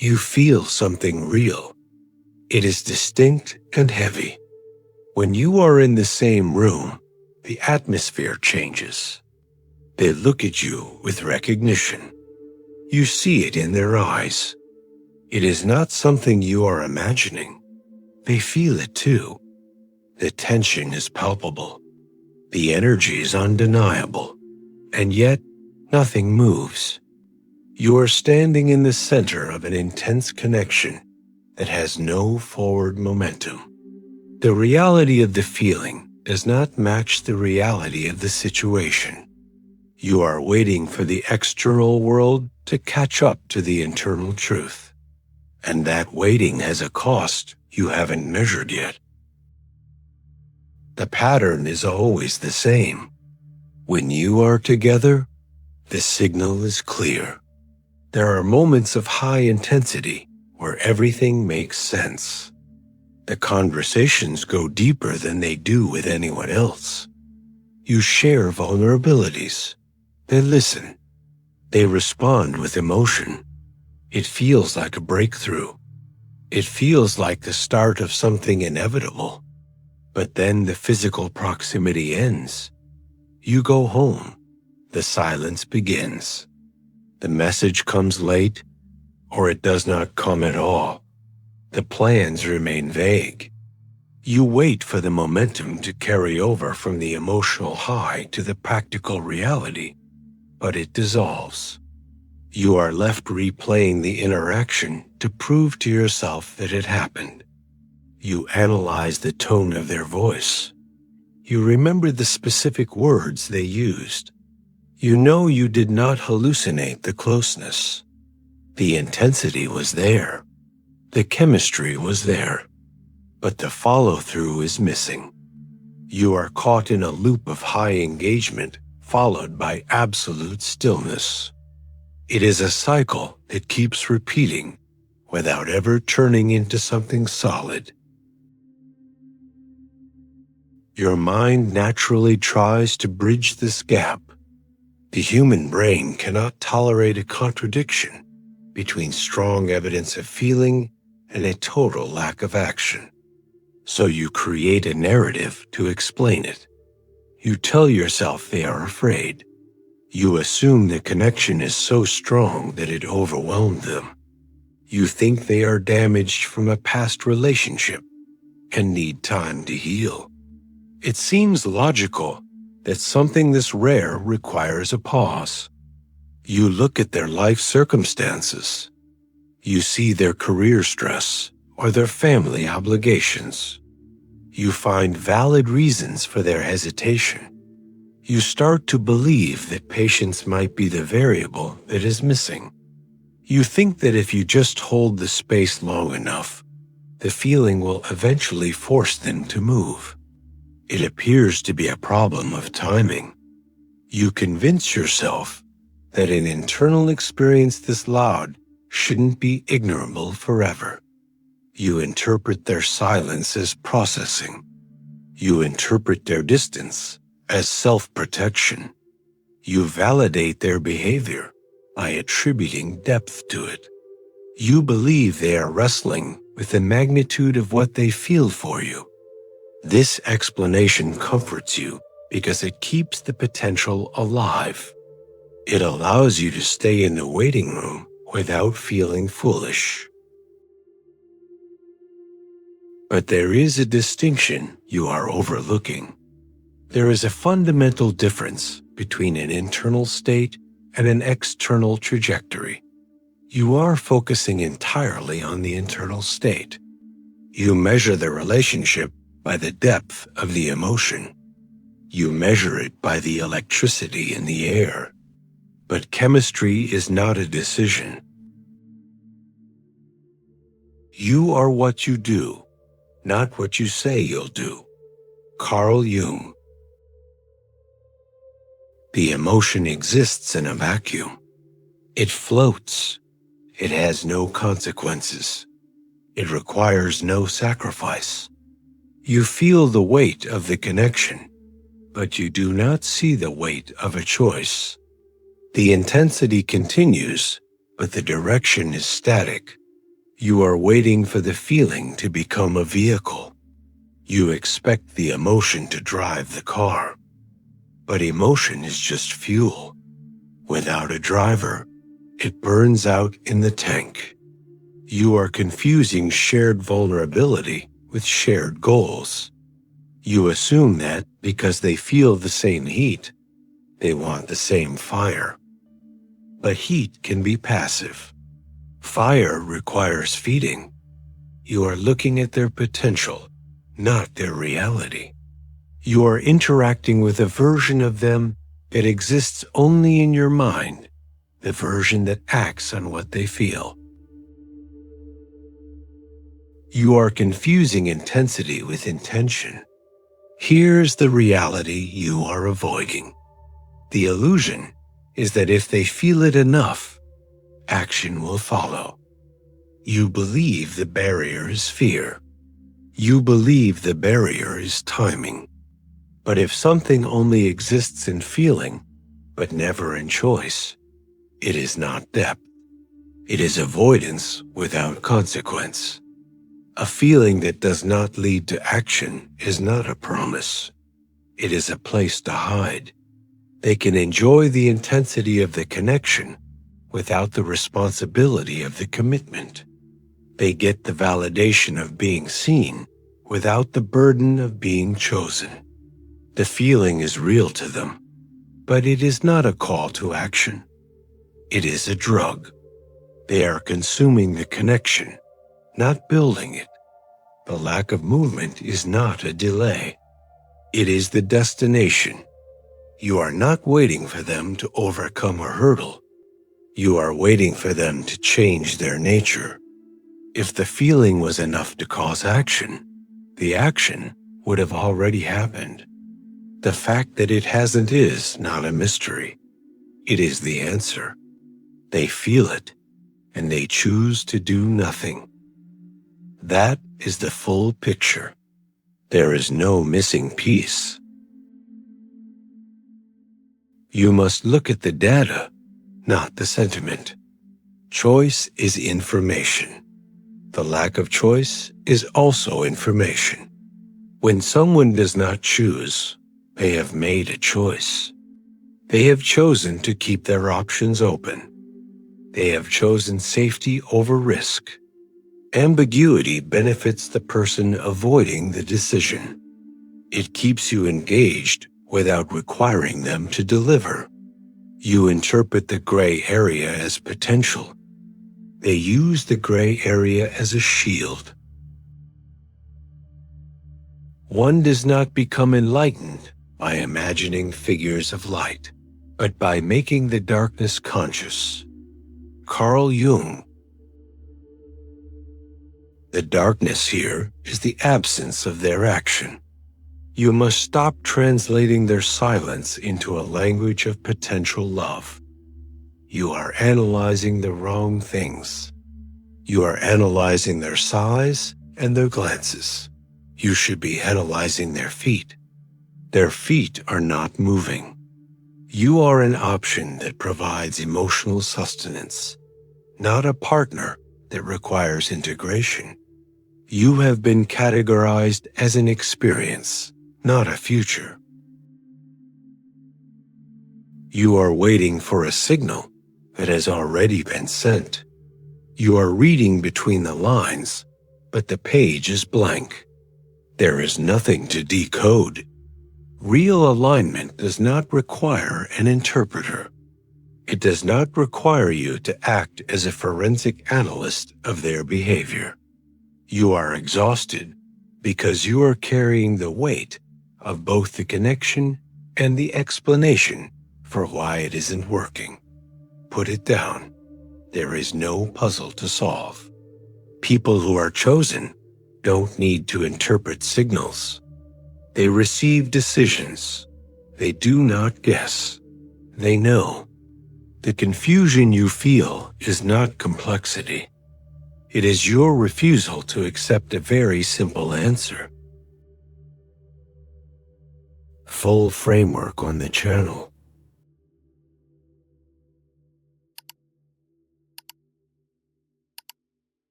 You feel something real. It is distinct and heavy. When you are in the same room, the atmosphere changes. They look at you with recognition. You see it in their eyes. It is not something you are imagining. They feel it too. The tension is palpable. The energy is undeniable. And yet, nothing moves. You are standing in the center of an intense connection that has no forward momentum. The reality of the feeling does not match the reality of the situation. You are waiting for the external world to catch up to the internal truth. And that waiting has a cost you haven't measured yet. The pattern is always the same. When you are together, the signal is clear. There are moments of high intensity where everything makes sense. The conversations go deeper than they do with anyone else. You share vulnerabilities. They listen. They respond with emotion. It feels like a breakthrough. It feels like the start of something inevitable. But then the physical proximity ends. You go home. The silence begins. The message comes late, or it does not come at all. The plans remain vague. You wait for the momentum to carry over from the emotional high to the practical reality, but it dissolves. You are left replaying the interaction to prove to yourself that it happened. You analyze the tone of their voice. You remember the specific words they used. You know you did not hallucinate the closeness. The intensity was there. The chemistry was there. But the follow-through is missing. You are caught in a loop of high engagement followed by absolute stillness. It is a cycle that keeps repeating without ever turning into something solid. Your mind naturally tries to bridge this gap. The human brain cannot tolerate a contradiction between strong evidence of feeling and a total lack of action. So you create a narrative to explain it. You tell yourself they are afraid. You assume the connection is so strong that it overwhelmed them. You think they are damaged from a past relationship and need time to heal. It seems logical that something this rare requires a pause. You look at their life circumstances. You see their career stress or their family obligations. You find valid reasons for their hesitation. You start to believe that patience might be the variable that is missing. You think that if you just hold the space long enough, the feeling will eventually force them to move. It appears to be a problem of timing. You convince yourself that an internal experience this loud shouldn't be ignorable forever. You interpret their silence as processing. You interpret their distance as self-protection. You validate their behavior by attributing depth to it. You believe they are wrestling with the magnitude of what they feel for you. This explanation comforts you because it keeps the potential alive. It allows you to stay in the waiting room without feeling foolish. But there is a distinction you are overlooking. There is a fundamental difference between an internal state and an external trajectory. You are focusing entirely on the internal state. You measure the relationship by the depth of the emotion. You measure it by the electricity in the air. But chemistry is not a decision. You are what you do, not what you say you'll do. Carl Jung. The emotion exists in a vacuum. It floats. It has no consequences. It requires no sacrifice. You feel the weight of the connection, but you do not see the weight of a choice. The intensity continues, but the direction is static. You are waiting for the feeling to become a vehicle. You expect the emotion to drive the car. But emotion is just fuel. Without a driver, it burns out in the tank. You are confusing shared vulnerability with shared goals. You assume that because they feel the same heat, they want the same fire. But heat can be passive. Fire requires feeding. You are looking at their potential, not their reality. You are interacting with a version of them that exists only in your mind, the version that acts on what they feel. You are confusing intensity with intention. Here's the reality you are avoiding. The illusion is that if they feel it enough, action will follow. You believe the barrier is fear. You believe the barrier is timing. But if something only exists in feeling, but never in choice, it is not depth. It is avoidance without consequence. A feeling that does not lead to action is not a promise. It is a place to hide. They can enjoy the intensity of the connection without the responsibility of the commitment. They get the validation of being seen without the burden of being chosen. The feeling is real to them, but it is not a call to action. It is a drug. They are consuming the connection, not building it. The lack of movement is not a delay. It is the destination. You are not waiting for them to overcome a hurdle. You are waiting for them to change their nature. If the feeling was enough to cause action, the action would have already happened. The fact that it hasn't is not a mystery. It is the answer. They feel it, and they choose to do nothing. That is the full picture. There is no missing piece. You must look at the data, not the sentiment. Choice is information. The lack of choice is also information. When someone does not choose, they have made a choice. They have chosen to keep their options open. They have chosen safety over risk. Ambiguity benefits the person avoiding the decision. It keeps you engaged without requiring them to deliver. You interpret the gray area as potential. They use the gray area as a shield. One does not become enlightened by imagining figures of light, but by making the darkness conscious. Carl Jung. The darkness here is the absence of their action. You must stop translating their silence into a language of potential love. You are analyzing the wrong things. You are analyzing their size and their glances. You should be analyzing their feet. Their feet are not moving. You are an option that provides emotional sustenance, not a partner that requires integration. You have been categorized as an experience, not a future. You are waiting for a signal that has already been sent. You are reading between the lines, but the page is blank. There is nothing to decode. Real alignment does not require an interpreter. It does not require you to act as a forensic analyst of their behavior. You are exhausted because you are carrying the weight of both the connection and the explanation for why it isn't working. Put it down. There is no puzzle to solve. People who are chosen don't need to interpret signals. They receive decisions. They do not guess. They know. The confusion you feel is not complexity. It is your refusal to accept a very simple answer. Full framework on the channel.